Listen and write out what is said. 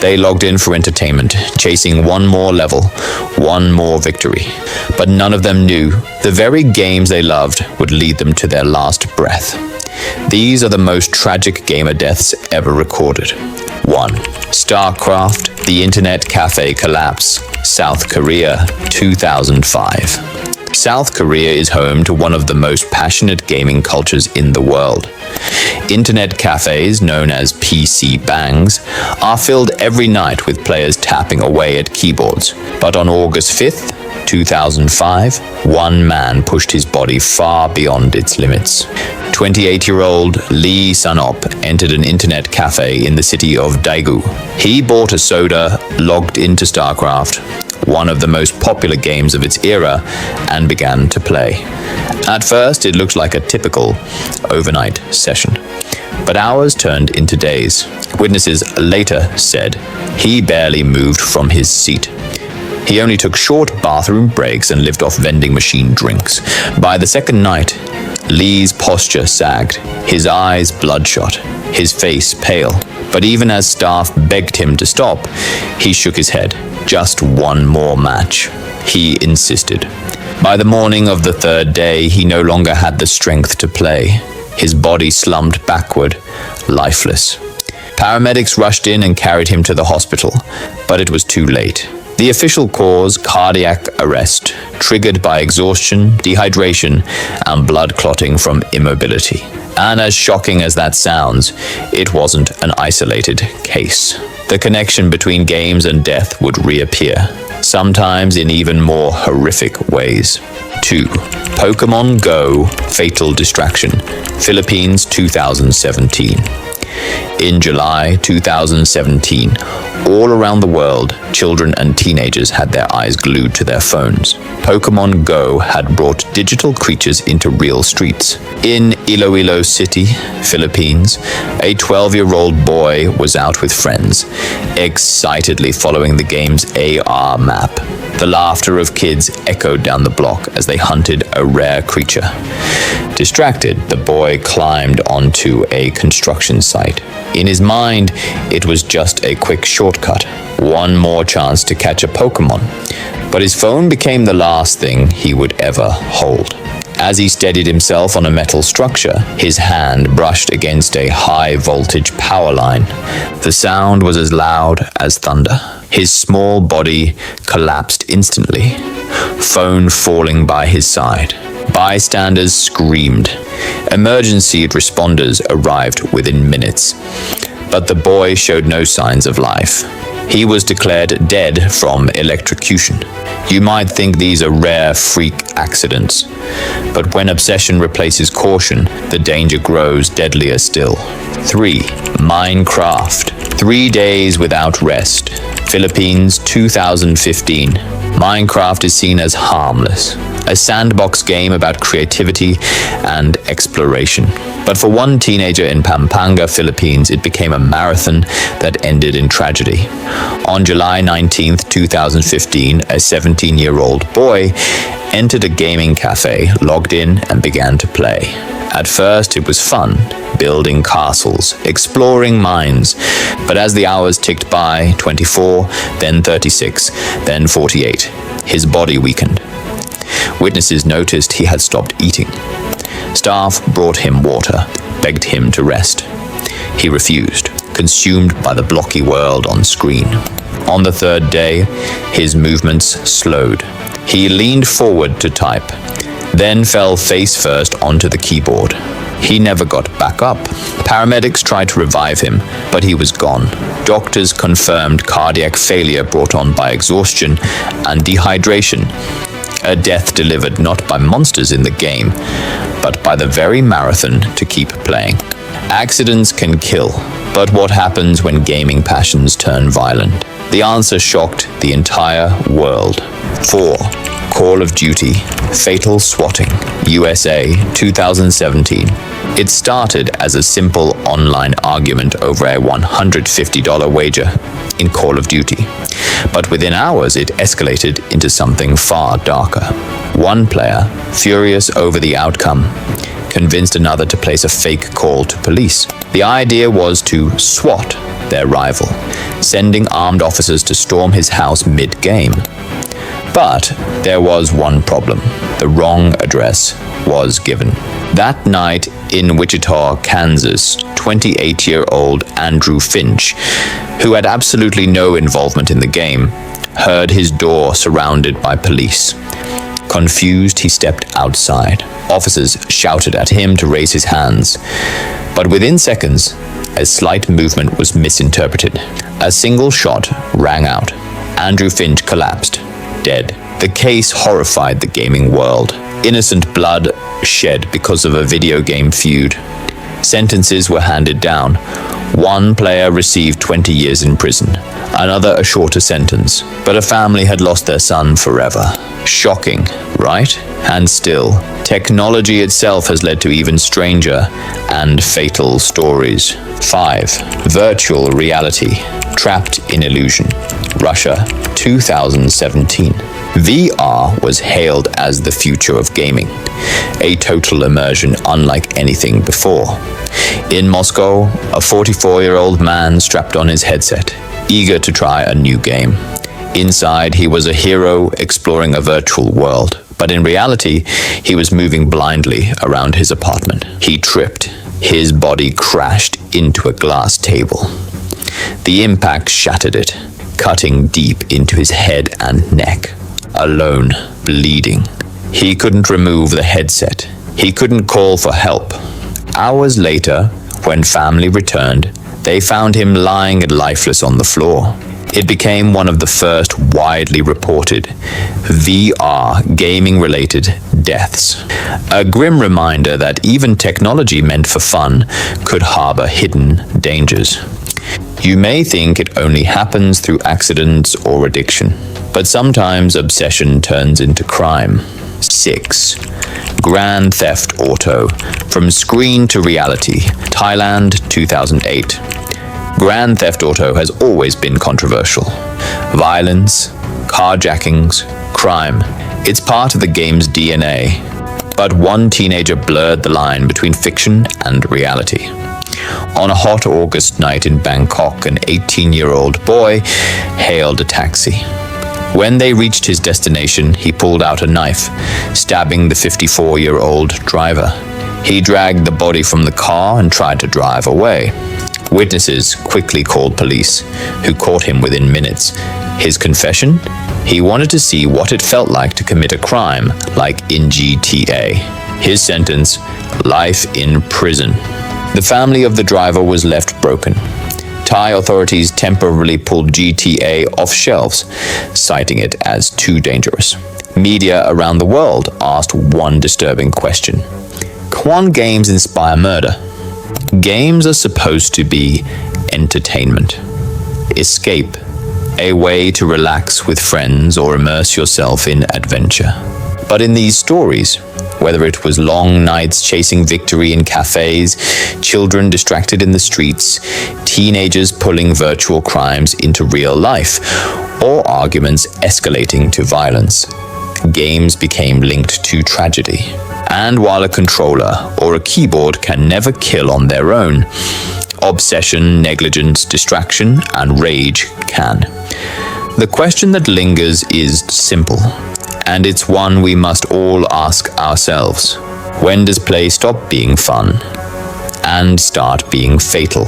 They logged in for entertainment, chasing one more level, one more victory. But none of them knew the very games they loved would lead them to their last breath. These are the most tragic gamer deaths ever recorded. 1. StarCraft, the internet cafe collapse, South Korea, 2005. South Korea is home to one of the most passionate gaming cultures in the world. Internet cafes, known as PC bangs, are filled every night with players tapping away at keyboards. But on August 5th, 2005, one man pushed his body far beyond its limits. 28-year-old Lee Sun-op entered an internet cafe in the city of Daegu. He bought a soda, logged into StarCraft, one of the most popular games of its era, and began to play. At first, it looked like a typical overnight session, but hours turned into days. Witnesses later said he barely moved from his seat. He only took short bathroom breaks and lived off vending machine drinks. By the second night, Lee's posture sagged, his eyes bloodshot, his face pale. But even as staff begged him to stop, he shook his head. Just one more match, he insisted. By the morning of the third day, he no longer had the strength to play. His body slumped backward, lifeless. Paramedics rushed in and carried him to the hospital, but it was too late. The official cause, cardiac arrest, triggered by exhaustion, dehydration, and blood clotting from immobility. And as shocking as that sounds, it wasn't an isolated case. The connection between games and death would reappear, sometimes in even more horrific ways. 2. Pokémon GO Fatal Distraction, Philippines 2017. In July 2017, all around the world, children and teenagers had their eyes glued to their phones. Pokémon GO had brought digital creatures into real streets. In Iloilo City, Philippines, a 12-year-old boy was out with friends, excitedly following the game's AR map. The laughter of kids echoed down the block as they hunted a rare creature. Distracted, the boy climbed onto a construction site. In his mind, it was just a quick shortcut, one more chance to catch a Pokémon. But his phone became the last thing he would ever hold. As he steadied himself on a metal structure, his hand brushed against a high-voltage power line. The sound was as loud as thunder. His small body collapsed instantly, phone falling by his side. Bystanders screamed. Emergency responders arrived within minutes, but the boy showed no signs of life. He was declared dead from electrocution. You might think these are rare freak accidents, but when obsession replaces caution, the danger grows deadlier still. 3. Minecraft. 3 days without rest. Philippines 2015. Minecraft is seen as harmless, a sandbox game about creativity and exploration. But for one teenager in Pampanga, Philippines, it became a marathon that ended in tragedy. On July 19, 2015, a 17-year-old boy entered a gaming cafe, logged in, and began to play. At first, it was fun, building castles, exploring mines. But as the hours ticked by, 24, then 36, then 48, his body weakened. Witnesses noticed he had stopped eating. Staff brought him water, begged him to rest. He refused, consumed by the blocky world on screen. On the third day, his movements slowed. He leaned forward to type, then fell face first onto the keyboard. He never got back up. Paramedics tried to revive him, but he was gone. Doctors confirmed cardiac failure brought on by exhaustion and dehydration, a death delivered not by monsters in the game, but by the very marathon to keep playing. Accidents can kill, but what happens when gaming passions turn violent? The answer shocked the entire world. 4. Call of Duty Fatal Swatting, USA 2017. It started as a simple online argument over a $150 wager in Call of Duty, but within hours it escalated into something far darker. One player, furious over the outcome, convinced another to place a fake call to police. The idea was to SWAT their rival, sending armed officers to storm his house mid-game. But there was one problem. The wrong address was given. That night in Wichita, Kansas, 28-year-old Andrew Finch, who had absolutely no involvement in the game, heard his door surrounded by police. Confused, he stepped outside. Officers shouted at him to raise his hands. But within seconds, a slight movement was misinterpreted. A single shot rang out. Andrew Finch collapsed, dead. The case horrified the gaming world. Innocent blood shed because of a video game feud. Sentences were handed down. One player received 20 years in prison, another a shorter sentence, but a family had lost their son forever. Shocking, right? And still, technology itself has led to even stranger and fatal stories. 5. Virtual reality. Trapped in illusion. Russia, 2017. VR was hailed as the future of gaming, a total immersion unlike anything before. In Moscow, a 44-year-old man strapped on his headset, eager to try a new game. Inside, he was a hero exploring a virtual world, but in reality, he was moving blindly around his apartment. He tripped. His body crashed into a glass table. The impact shattered it, cutting deep into his head and neck. Alone, bleeding. He couldn't remove the headset. He couldn't call for help. Hours later, when family returned, they found him lying lifeless on the floor. It became one of the first widely reported VR gaming-related deaths. A grim reminder that even technology meant for fun could harbor hidden dangers. You may think it only happens through accidents or addiction, but sometimes obsession turns into crime. 6. Grand Theft Auto. From Screen to Reality. Thailand, 2008. Grand Theft Auto has always been controversial. Violence, carjackings, crime. It's part of the game's DNA. But one teenager blurred the line between fiction and reality. On a hot August night in Bangkok, an 18-year-old boy hailed a taxi. When they reached his destination, he pulled out a knife, stabbing the 54-year-old driver. He dragged the body from the car and tried to drive away. Witnesses quickly called police, who caught him within minutes. His confession? He wanted to see what it felt like to commit a crime, like in GTA. His sentence: life in prison. The family of the driver was left broken. Thai authorities temporarily pulled GTA off shelves, citing it as too dangerous. Media around the world asked one disturbing question: can games inspire murder? Games are supposed to be entertainment, escape, a way to relax with friends or immerse yourself in adventure. But in these stories, whether it was long nights chasing victory in cafes, children distracted in the streets, teenagers pulling virtual crimes into real life, or arguments escalating to violence, games became linked to tragedy. And while a controller or a keyboard can never kill on their own, obsession, negligence, distraction, and rage can. The question that lingers is simple, and it's one we must all ask ourselves. When does play stop being fun and start being fatal?